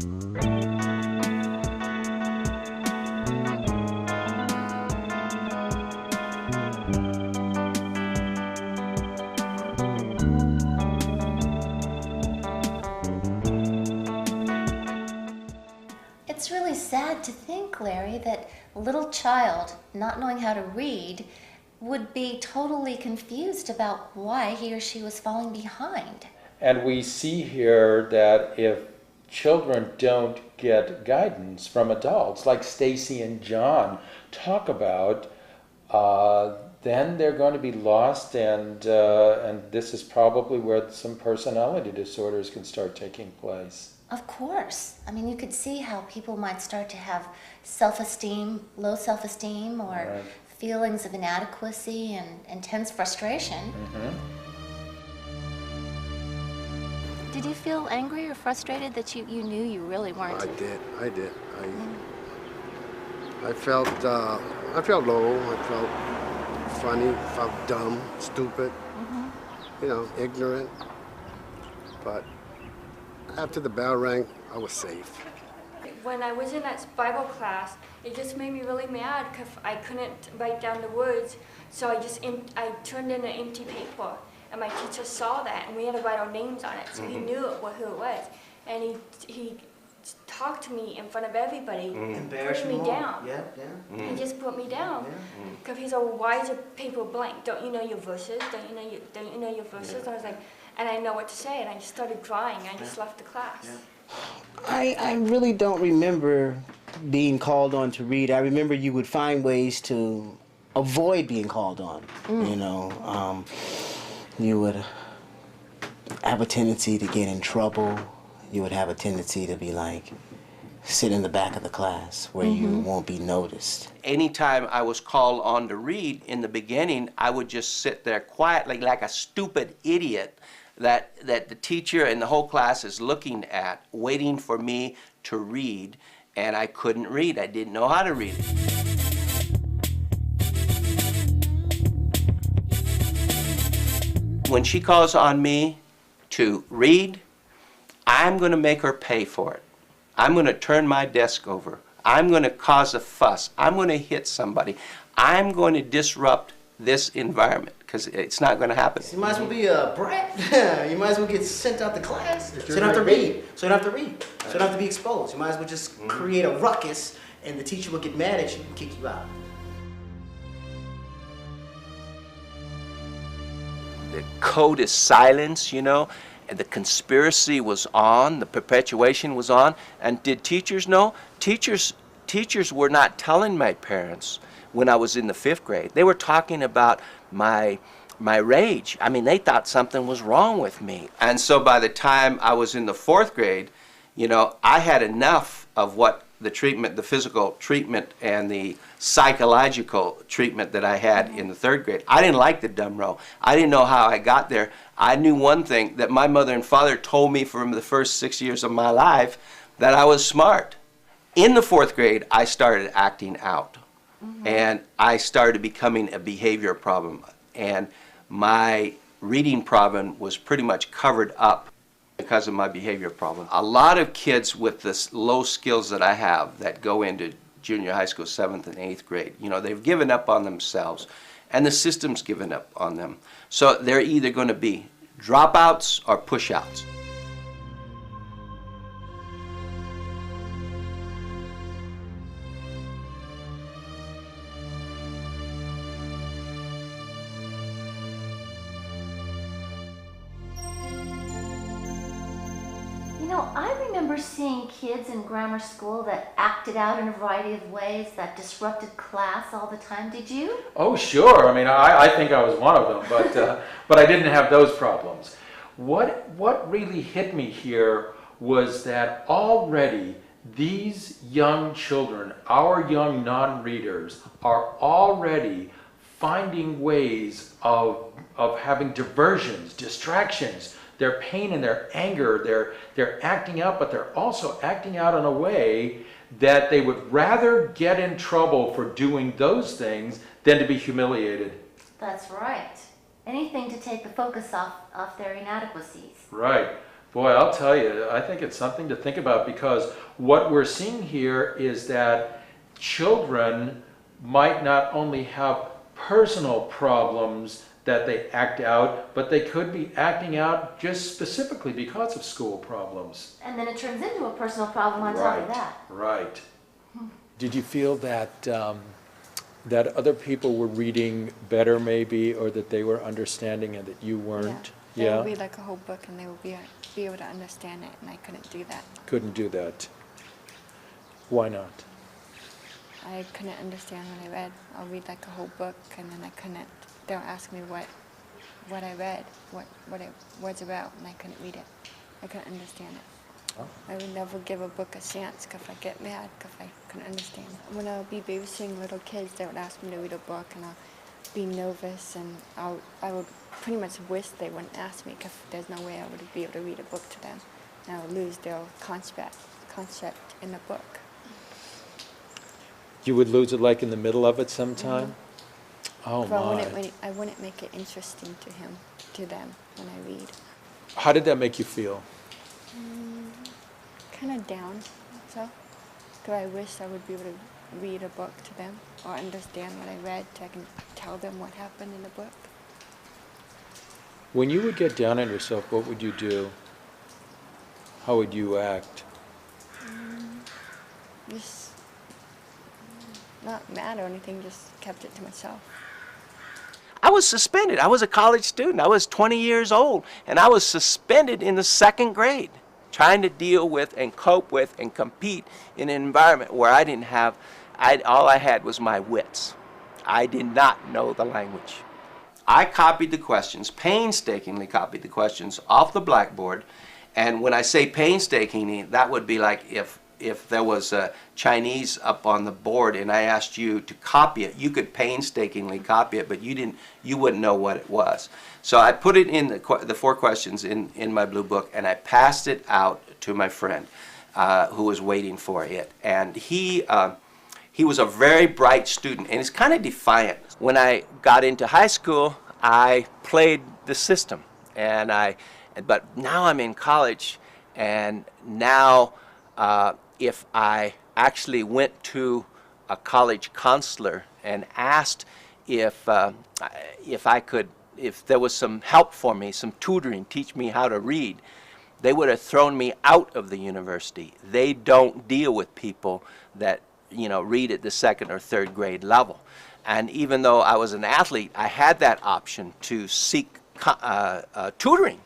It's really sad to think, Larry, that a little child not knowing how to read would be totally confused about why he or she was falling behind. And we see here that if children don't get guidance from adults, like Stacy and John talk about, then they're going to be lost, and this is probably where some personality disorders can start taking place. Of course. I mean, you could see how people might start to have self-esteem, low self-esteem, or Right. feelings of inadequacy and intense frustration. Mm-hmm. Did you feel angry or frustrated that you knew you really weren't? I did. I felt low, I felt funny, felt dumb, stupid, ignorant. But after the bell rang, I was safe. When I was in that Bible class, it just made me really mad because I couldn't write down the words. So I turned in an empty paper, and my teacher saw that, and we had to write our names on it, so he knew who it was. And he talked to me in front of everybody, Embarrassed put me down. Yeah. He just put me down because he said, well, "Why is your paper blank? Don't you know your verses? Don't you know your verses?" I was like, and I know what to say, and I just started crying. I just left the class. I really don't remember being called on to read. I remember you would find ways to avoid being called on. You would have a tendency to get in trouble. You would have a tendency to be like, sit in the back of the class where you won't be noticed. Anytime I was called on to read in the beginning, I would just sit there quietly like a stupid idiot that the teacher and the whole class is looking at, waiting for me to read, and I couldn't read. I didn't know how to read it. When she calls on me to read, I'm going to make her pay for it. I'm going to turn my desk over. I'm going to cause a fuss. I'm going to hit somebody. I'm going to disrupt this environment because it's not going to happen. You might as well be a brat. You might as well get sent out the class. So you don't have to read. So you don't have to read. So you don't have to be exposed. You might as well just create a ruckus, and the teacher will get mad at you and kick you out. The code is silence, and the conspiracy was on, the perpetuation was on. And did teachers know? Teachers were not telling my parents when I was in the 5th grade. They were talking about my rage. I mean, they thought something was wrong with me. And so by the time I was in the 4th grade, I had enough of what the treatment, the physical treatment and the psychological treatment that I had in the 3rd grade. I didn't like the dumb row. I didn't know how I got there. I knew one thing, that my mother and father told me from the first 6 years of my life that I was smart. In the 4th grade, I started acting out. And I started becoming a behavior problem. And my reading problem was pretty much covered up because of my behavior problem. A lot of kids with the low skills that I have that go into junior high school, 7th and 8th grade, they've given up on themselves, and the system's given up on them. So they're either going to be dropouts or pushouts. I remember seeing kids in grammar school that acted out in a variety of ways that disrupted class all the time. Did you? Oh, sure. I mean, I think I was one of them, but I didn't have those problems. What really hit me here was that already these young children, our young non-readers, are already finding ways of having diversions, distractions, their pain and their anger. They're acting out, but they're also acting out in a way that they would rather get in trouble for doing those things than to be humiliated. That's right. Anything to take the focus off their inadequacies. Right. Boy, I'll tell you, I think it's something to think about, because what we're seeing here is that children might not only have personal problems that they act out, but they could be acting out just specifically because of school problems. And then it turns into a personal problem on top of that. Right. Did you feel that that other people were reading better maybe, or that they were understanding and that you weren't? They would read like a whole book and they would be able to understand it, and I couldn't do that. Couldn't do that. Why not? I couldn't understand what I read. I'll read like a whole book and then I couldn't. They'll ask me what I read, what it was about, and I couldn't read it. I couldn't understand it. Oh. I would never give a book a chance because I get mad because I couldn't understand it. When I would be babysitting little kids, they would ask me to read a book and I'll be nervous, and I would pretty much wish they wouldn't ask me because there's no way I would be able to read a book to them. And I would lose their concept in the book. You would lose it like in the middle of it sometime? Oh So my. I wouldn't make it interesting to them when I read. How did that make you feel? Kind of down, so. Because I wish I would be able to read a book to them or understand what I read so I can tell them what happened in the book. When you would get down on yourself, what would you do? How would you act? Just not mad or anything, just kept it to myself. I was suspended. I was a college student. I was 20 years old, and I was suspended in the 2nd grade, trying to deal with and cope with and compete in an environment where I didn't have, all I had was my wits. I did not know the language. I copied the questions, painstakingly copied the questions off the blackboard, and when I say painstakingly, that would be like if there was a Chinese up on the board and I asked you to copy it, you could painstakingly copy it, but you wouldn't know what it was. So I put it in the 4 questions in my blue book, and I passed it out to my friend who was waiting for it. And he was a very bright student, and he's kind of defiant. When I got into high school, I played the system, but now I'm in college, and now if I actually went to a college counselor and asked if there was some help for me, some tutoring, teach me how to read, they would have thrown me out of the university. They don't deal with people that read at the 2nd or 3rd grade level. And even though I was an athlete, I had that option to seek tutoring.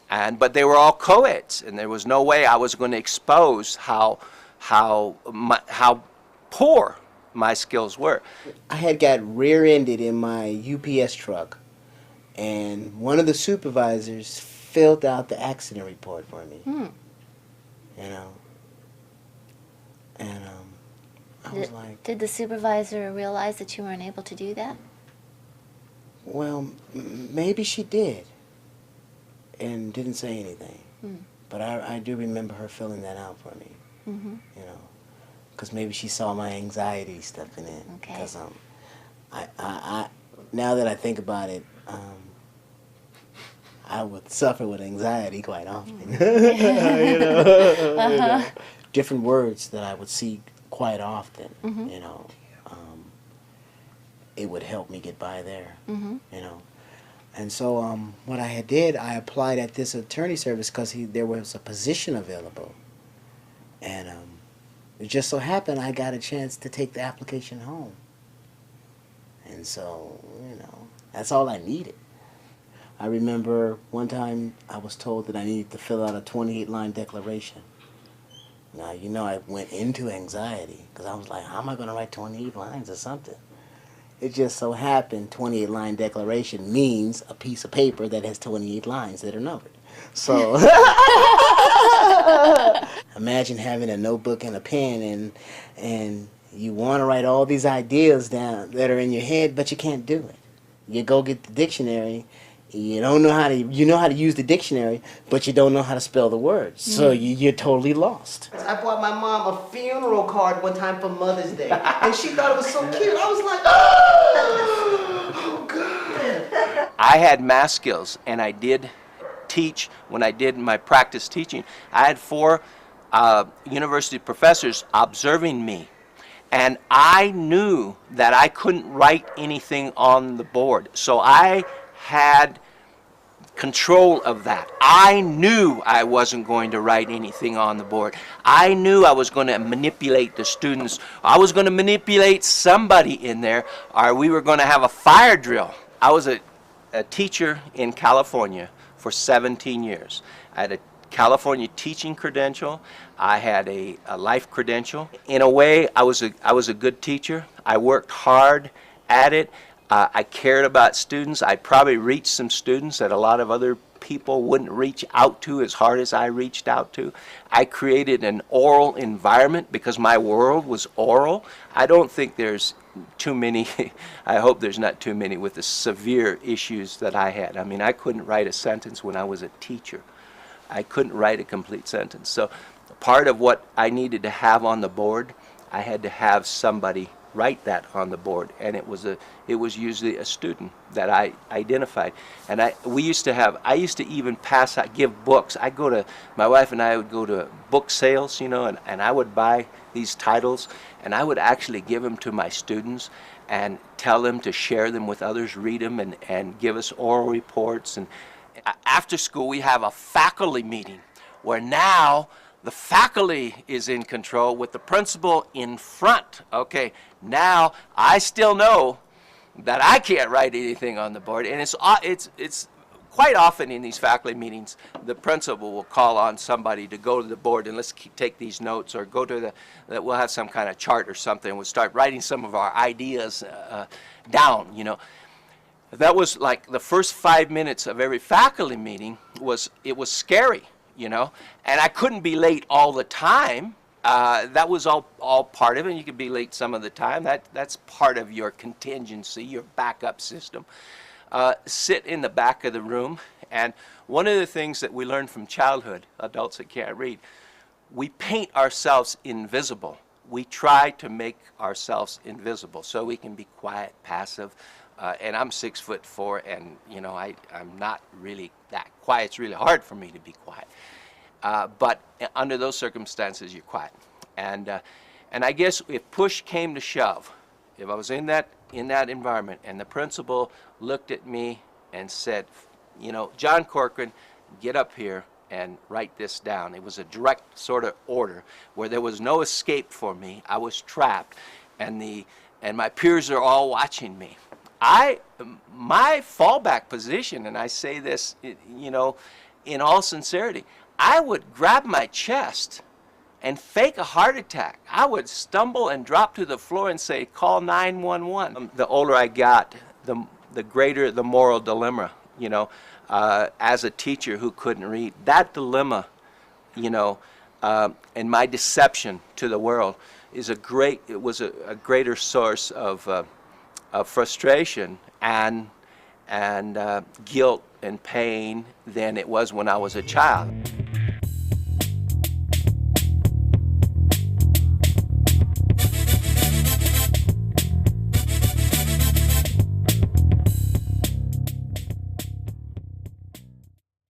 But they were all co-eds, and there was no way I was going to expose how poor my skills were. I had got rear-ended in my UPS truck, and one of the supervisors filled out the accident report for me. And I was like, Did the supervisor realize that you weren't able to do that? well, maybe she did, and didn't say anything. But I do remember her filling that out for me. Because maybe she saw my anxiety stepping in. Okay. Because I now that I think about it, I would suffer with anxiety quite often. Different words that I would see quite often. It would help me get by there. And so what I did, I applied at this attorney service because there was a position available. And it just so happened I got a chance to take the application home. And so, that's all I needed. I remember one time I was told that I needed to fill out a 28-line declaration. Now, I went into anxiety because I was like, how am I going to write 28 lines or something? It just so happened 28-line declaration means a piece of paper that has 28 lines that are numbered. So imagine having a notebook and a pen and you want to write all these ideas down that are in your head, but you can't do it. You go get the dictionary. You don't know how to. You know how to use the dictionary, but you don't know how to spell the words. So you're totally lost. I bought my mom a funeral card one time for Mother's Day, and she thought it was so cute. I was like, oh, God. I had math skills, and I did teach, when I did my practice teaching, I had 4 university professors observing me. And I knew that I couldn't write anything on the board. So I had control of that. I knew I wasn't going to write anything on the board. I knew I was going to manipulate the students. I was going to manipulate somebody in there, or we were going to have a fire drill. I was a teacher in California for 17 years. I had a California teaching credential. I had a life credential. In a way, I was a good teacher. I worked hard at it. I cared about students. I probably reached some students that a lot of other people wouldn't reach out to as hard as I reached out to. I created an oral environment because my world was oral. I don't think there's too many, I hope there's not too many with the severe issues that I had. I mean, I couldn't write a sentence when I was a teacher. I couldn't write a complete sentence. So part of what I needed to have on the board, I had to have somebody write that on the board, and it was usually a student that I identified. And I used to even give books. My wife and I would go to book sales, you know, and I would buy these titles, and I would actually give them to my students and tell them to share them with others, read them, and give us oral reports. And after school, we have a faculty meeting where now the faculty is in control with the principal in front. Okay, now I still know that I can't write anything on the board, and it's quite often in these faculty meetings the principal will call on somebody to go to the board and let's take these notes, or go to we'll have some kind of chart or something. We'll start writing some of our ideas down, you know. That was like the first 5 minutes of every faculty meeting. It was scary, you know, and I couldn't be late all the time. That was all part of it. You could be late some of the time. That's part of your contingency, your backup system. Sit in the back of the room, and one of the things that we learn from childhood, adults that can't read, we paint ourselves invisible. We try to make ourselves invisible so we can be quiet, passive. And I'm 6'4", and you know I'm not really that quiet. It's really hard for me to be quiet. But under those circumstances, you're quiet. And I guess if push came to shove, if I was in that environment, and the principal looked at me and said, you know, John Corcoran, get up here and write this down. It was a direct sort of order where there was no escape for me. I was trapped, and my peers are all watching me. My fallback position, and I say this, you know, in all sincerity, I would grab my chest and fake a heart attack. I would stumble and drop to the floor and say, call 911. The older I got, the greater the moral dilemma, you know, as a teacher who couldn't read. That dilemma, you know, and my deception to the world was a greater source of frustration and guilt and pain than it was when I was a child.